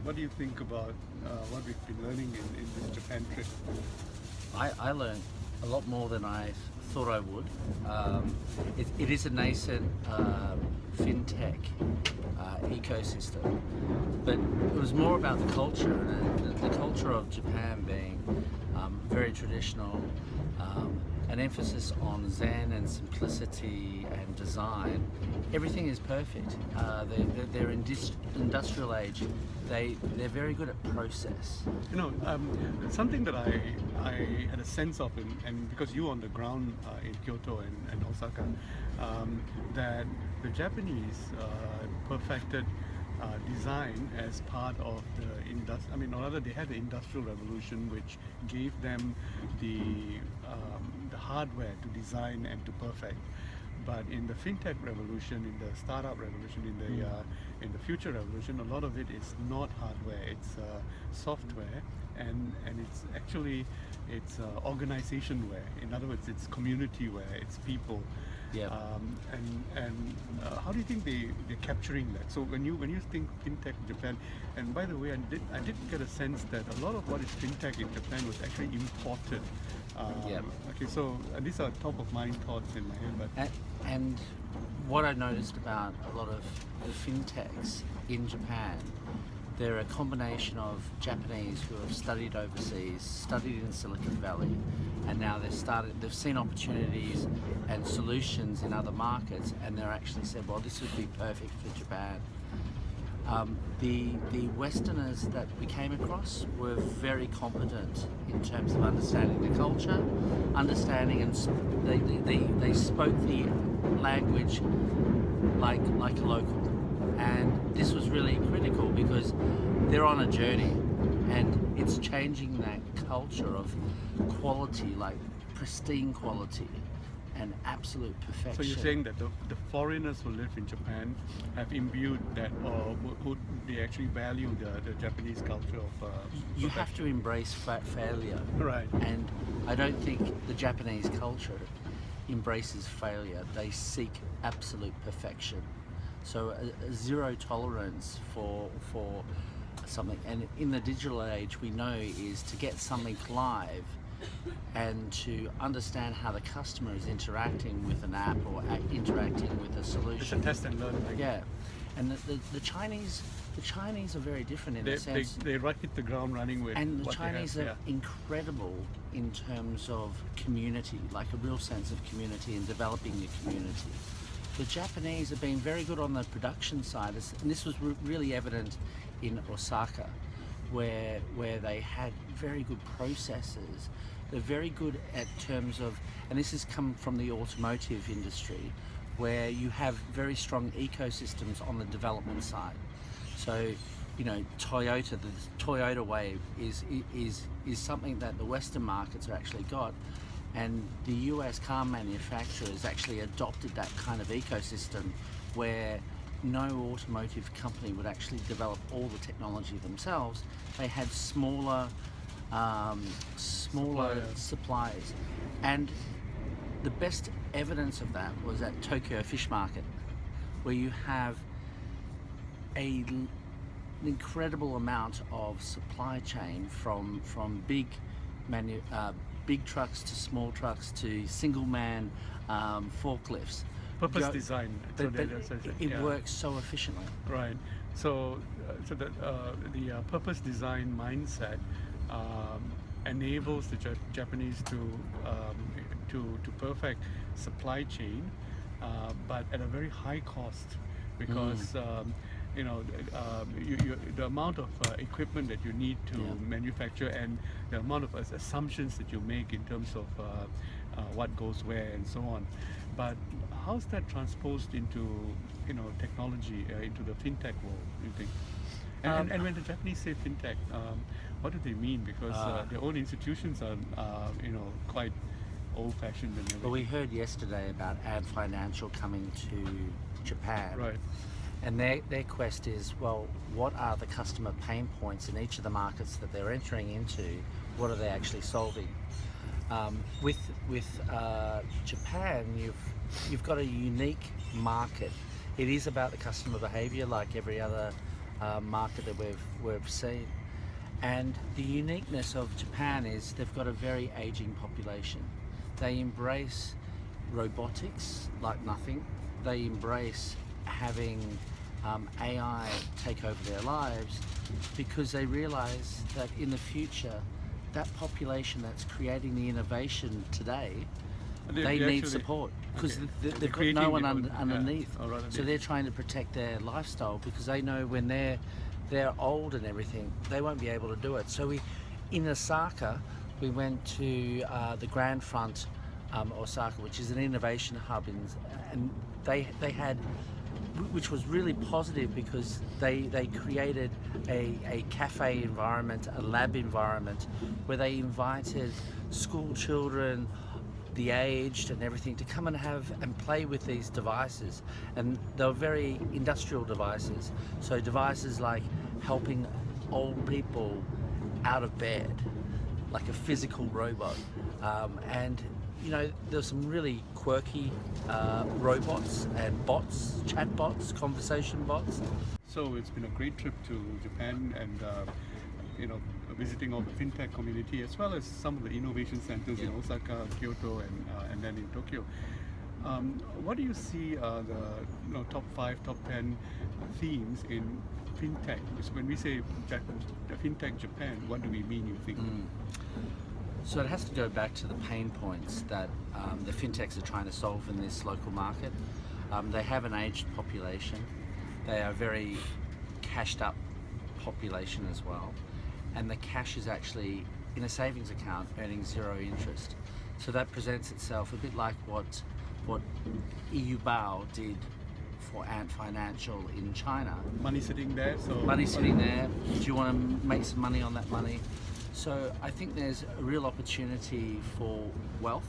what do you think about what we've been learning in this Japan trip? I learned a lot more than I thought I would. It is a nascent fintech ecosystem, but it was more about the culture, and the culture of Japan being very traditional, an emphasis on Zen and simplicity and design. Everything is perfect. They're industrial age. They're very good at process. Something that I had a sense of, and because you were on the ground in Kyoto and Osaka, that the Japanese perfected design as part of the they had the Industrial Revolution, which gave them the hardware to design and to perfect. But in the fintech revolution, in the startup revolution, in the future revolution, a lot of it is not hardware; it's software, and it's organizationware. In other words, it's communityware, it's people. Yeah. How do you think they're capturing that? So when you think fintech Japan, and by the way, I did get a sense that a lot of what is fintech in Japan was actually imported. Okay, so these are top of mind thoughts in my head. But and what I noticed about a lot of the fintechs in Japan, they're a combination of Japanese who have studied overseas, studied in Silicon Valley, and now they've seen opportunities and solutions in other markets, and they're actually said, well, this would be perfect for Japan. The Westerners that we came across were very competent in terms of understanding the culture, understanding, and they spoke the language like a local. And this was really critical because they're on a journey, and it's changing that culture of quality, like pristine quality and absolute perfection. So you're saying that the foreigners who live in Japan have imbued that, or would they actually value the Japanese culture of you have to embrace failure. Right. And I don't think the Japanese culture embraces failure. They seek absolute perfection. So a zero tolerance for something. And in the digital age, we know is to get something live and to understand how the customer is interacting with an app or interacting with a solution. It's a test and learn. Yeah, and the Chinese are very different in the sense they hit the ground running with. And the what Chinese they have, are incredible in terms of community, like a real sense of community and developing the community. The Japanese have been very good on the production side, and this was really evident in Osaka, where they had very good processes. They're very good at terms of, and this has come from the automotive industry, where you have very strong ecosystems on the development side. So, Toyota, the Toyota wave is something that the Western markets are actually got, and the US car manufacturers actually adopted that kind of ecosystem where no automotive company would actually develop all the technology themselves. They had smaller suppliers. And the best evidence of that was at Tokyo Fish Market, where you have an incredible amount of supply chain from big trucks to small trucks to single-man forklifts. Purpose design. But it works so efficiently. Right. So the purpose design mindset enables the Japanese to perfect supply chain, but at a very high cost, because the amount of equipment that you need to manufacture and the amount of assumptions that you make in terms of what goes where and so on. But how's that transposed into technology, into the fintech world, do you think? And when the Japanese say fintech, what do they mean? Because their own institutions are quite old-fashioned and everything. Well, we heard yesterday about Ant Financial coming to Japan. Right. And their quest is, well, what are the customer pain points in each of the markets that they're entering into? What are they actually solving? With Japan, you've got a unique market. It is about the customer behavior, like every other market that we've seen. And the uniqueness of Japan is they've got a very aging population. They embrace robotics like nothing. They embrace having AI take over their lives because they realize that in the future, that population that's creating the innovation today, they need actually- support because okay. they've They're got creating no one their own- underneath. yeah, or So underneath. they're trying to protect their lifestyle because they know when they're old and everything, they won't be able to do it. So in Osaka, we went to the Grand Front Osaka, which is an innovation hub, and they had, which was really positive because they created a cafe environment, a lab environment, where they invited school children, the aged and everything, to come and have and play with these devices. And they were very industrial devices. So devices like helping old people out of bed, like a physical robot. And you know, there's some really quirky robots and bots, chat bots, conversation bots. So it's been a great trip to Japan and you know, visiting all the fintech community as well as some of the innovation centers in Osaka, Kyoto, and then in Tokyo. What do you see are the top 5, top 10 themes in fintech? So when we say fintech Japan, what do we mean, you think? So it has to go back to the pain points that the fintechs are trying to solve in this local market. They have an aged population. They are a very cashed up population as well. And the cash is actually in a savings account earning 0 interest. So that presents itself a bit like what EU Bao did for Ant Financial in China. Money sitting there. So Money sitting there. Do you want to make some money on that money? So I think there's a real opportunity for wealth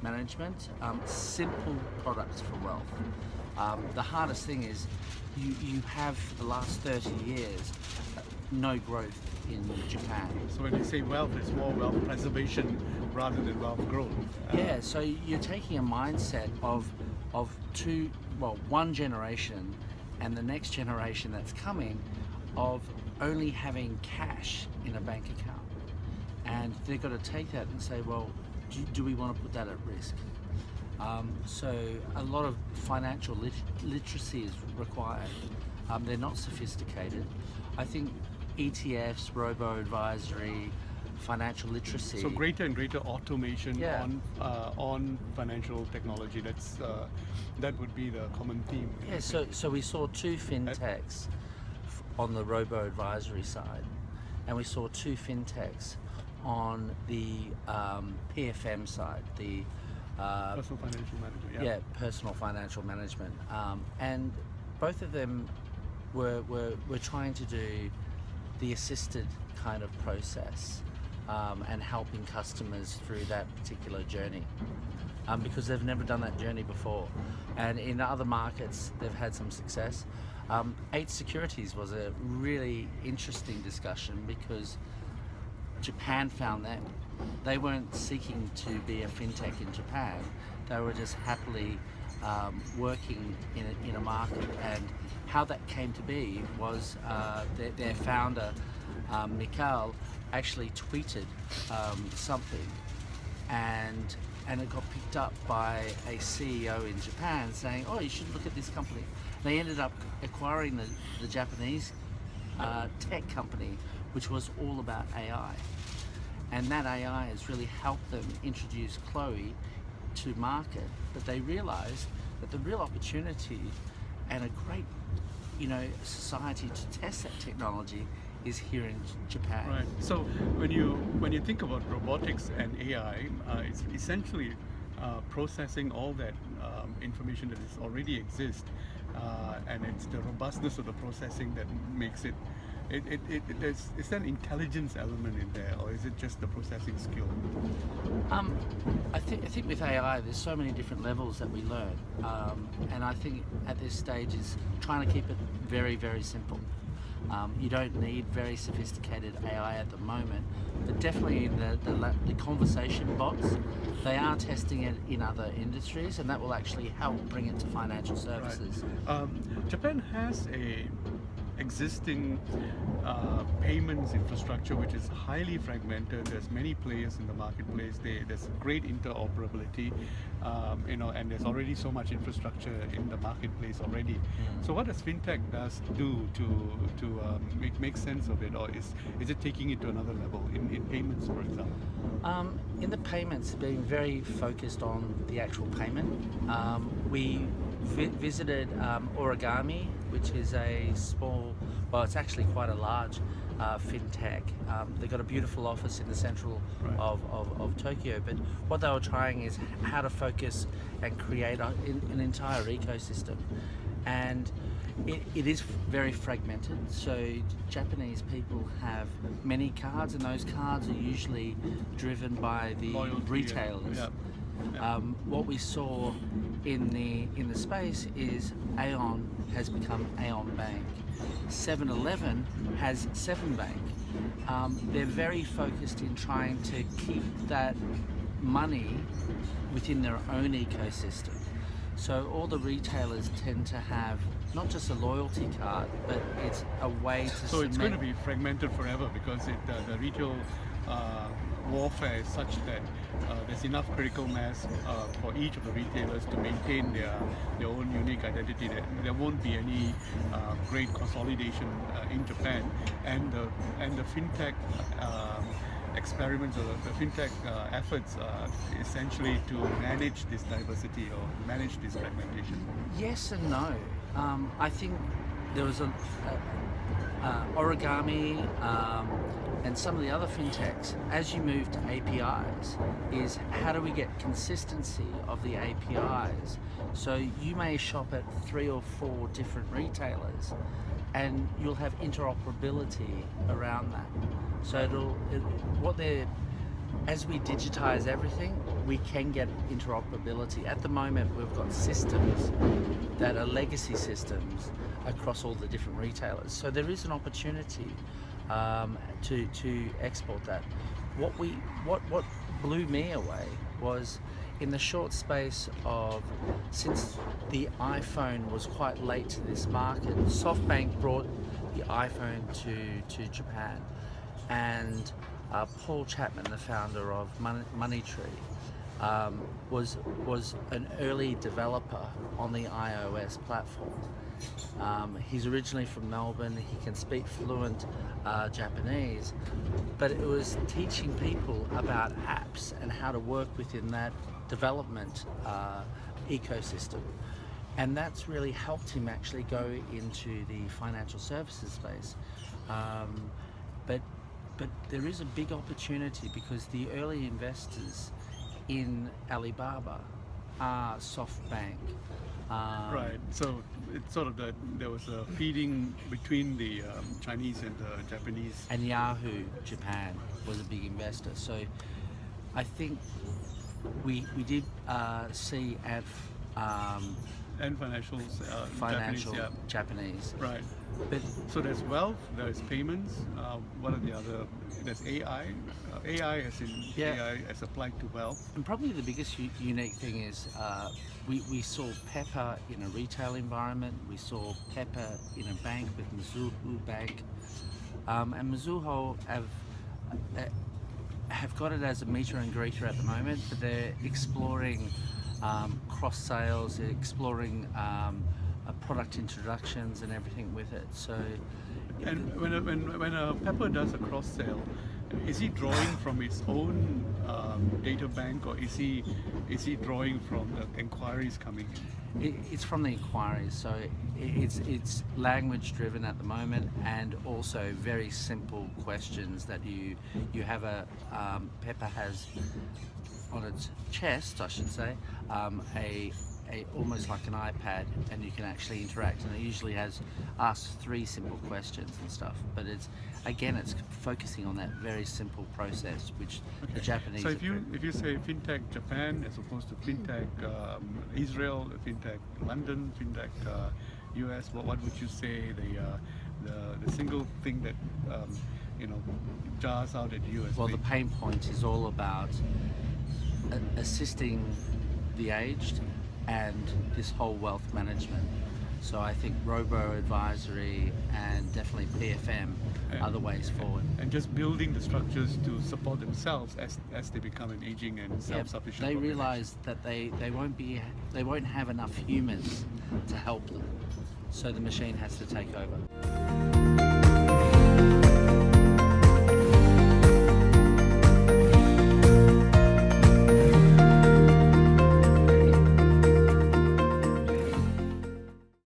management, simple products for wealth. The hardest thing is you have for the last 30 years no growth in Japan. So when you say wealth, it's more wealth preservation rather than wealth growth. Yeah, so you're taking a mindset of one generation and the next generation that's coming of only having cash in a bank account. And they've got to take that and say, well, do we want to put that at risk? So a lot of financial literacy is required. They're not sophisticated. I think ETFs, robo-advisory, financial literacy. So greater and greater automation Yeah. on financial technology. That would be the common theme. Yeah, so we saw 2 fintechs on the robo-advisory side, and we saw 2 fintechs on the PFM side, the Personal financial management. personal financial management, and both of them were trying to do the assisted kind of process and helping customers through that particular journey because they've never done that journey before, and in other markets they've had some success. 8 Securities was a really interesting discussion because Japan found them. They weren't seeking to be a fintech in Japan. They were just happily working in a market. And how that came to be was their founder, Mikhail, actually tweeted something, and it got picked up by a CEO in Japan saying, "Oh, you should look at this company." They ended up acquiring the Japanese tech company, which was all about AI. And that AI has really helped them introduce Chloe to market. But they realized that the real opportunity and a great, society to test that technology is here in Japan. Right. So when you think about robotics and AI, it's essentially processing all that information that is already exists, and it's the robustness of the processing that makes it. Is there an intelligence element in there, or is it just the processing skill? I think with AI, there's so many different levels that we learn, and I think at this stage is trying to keep it very, very simple. You don't need very sophisticated AI at the moment, but definitely in the conversation bots, they are testing it in other industries, and that will actually help bring it to financial services. Japan has a existing payments infrastructure which is highly fragmented. There's many players in the marketplace. There's great interoperability, and there's already so much infrastructure in the marketplace already. So what does fintech does do to make sense of it, or is it taking it to another level in payments, for example? In the payments, being very focused on the actual payment. We visited Origami, which is a small, well, it's actually quite a large fintech. They've got a beautiful office in the central Right. of Tokyo, but what they were trying is how to focus and create an entire ecosystem. And it is very fragmented, so Japanese people have many cards, and those cards are usually driven by the Loyalty and- retailers. yeah. What we saw in the space is Aeon has become Aeon Bank. 7-Eleven has 7 Bank. They're very focused in trying to keep that money within their own ecosystem. So all the retailers tend to have not just a loyalty card, but it's a way to So it's going to cement- be fragmented forever because the retail warfare is such that there's enough critical mass for each of the retailers to maintain their own unique identity. There won't be any great consolidation in Japan, and the fintech experiments or the fintech efforts essentially to manage this diversity or manage this fragmentation. Yes and no. I think there was Origami and some of the other fintechs, as you move to APIs, is how do we get consistency of the APIs? So you may shop at 3 or 4 different retailers and you'll have interoperability around that. So as we digitize everything, we can get interoperability. At the moment, we've got systems that are legacy systems across all the different retailers. So there is an opportunity to export that. What blew me away was in the short space of, since the iPhone was quite late to this market, SoftBank brought the iPhone to Japan, and Paul Chapman, the founder of MoneyTree, was an early developer on the iOS platform. He's originally from Melbourne. He can speak fluent Japanese, but it was teaching people about apps and how to work within that development ecosystem. And that's really helped him actually go into the financial services space. But there is a big opportunity because the early investors in Alibaba are SoftBank. Right. So it's sort of there was a feeding between the Chinese and the Japanese. And Yahoo Japan was a big investor. So I think we did see at And financials, financial Japanese, yeah. Japanese. Right. But So there's wealth, there's payments. What are the other? There's AI. AI as in Yeah. AI as applied to wealth. And probably the biggest unique thing is we saw Pepper in a retail environment. We saw Pepper in a bank with Mizuho Bank, and Mizuho have got it as a meter and greeter at the moment, but they're exploring cross sales, they're exploring product introductions and everything with it. So. And when a Pepper does a cross sale, is he drawing from its own data bank, or is he drawing from the inquiries coming in? It's from the inquiries, so it's language driven at the moment, and also very simple questions that you have Pepper has on its chest, I should say, a almost like an iPad, and you can actually interact, and it usually asks 3 simple questions and stuff. But it's focusing on that very simple process, which the Japanese. So if you say fintech Japan as opposed to fintech Israel, fintech London, fintech US, what would you say the single thing that jars out at you as Well, the being- pain point is all about assisting the aged and this whole wealth management. So I think robo-advisory and definitely PFM are the ways forward. And just building the structures to support themselves as they become an aging and self-sufficient They population. realise that they won't have enough humans to help them, so the machine has to take over.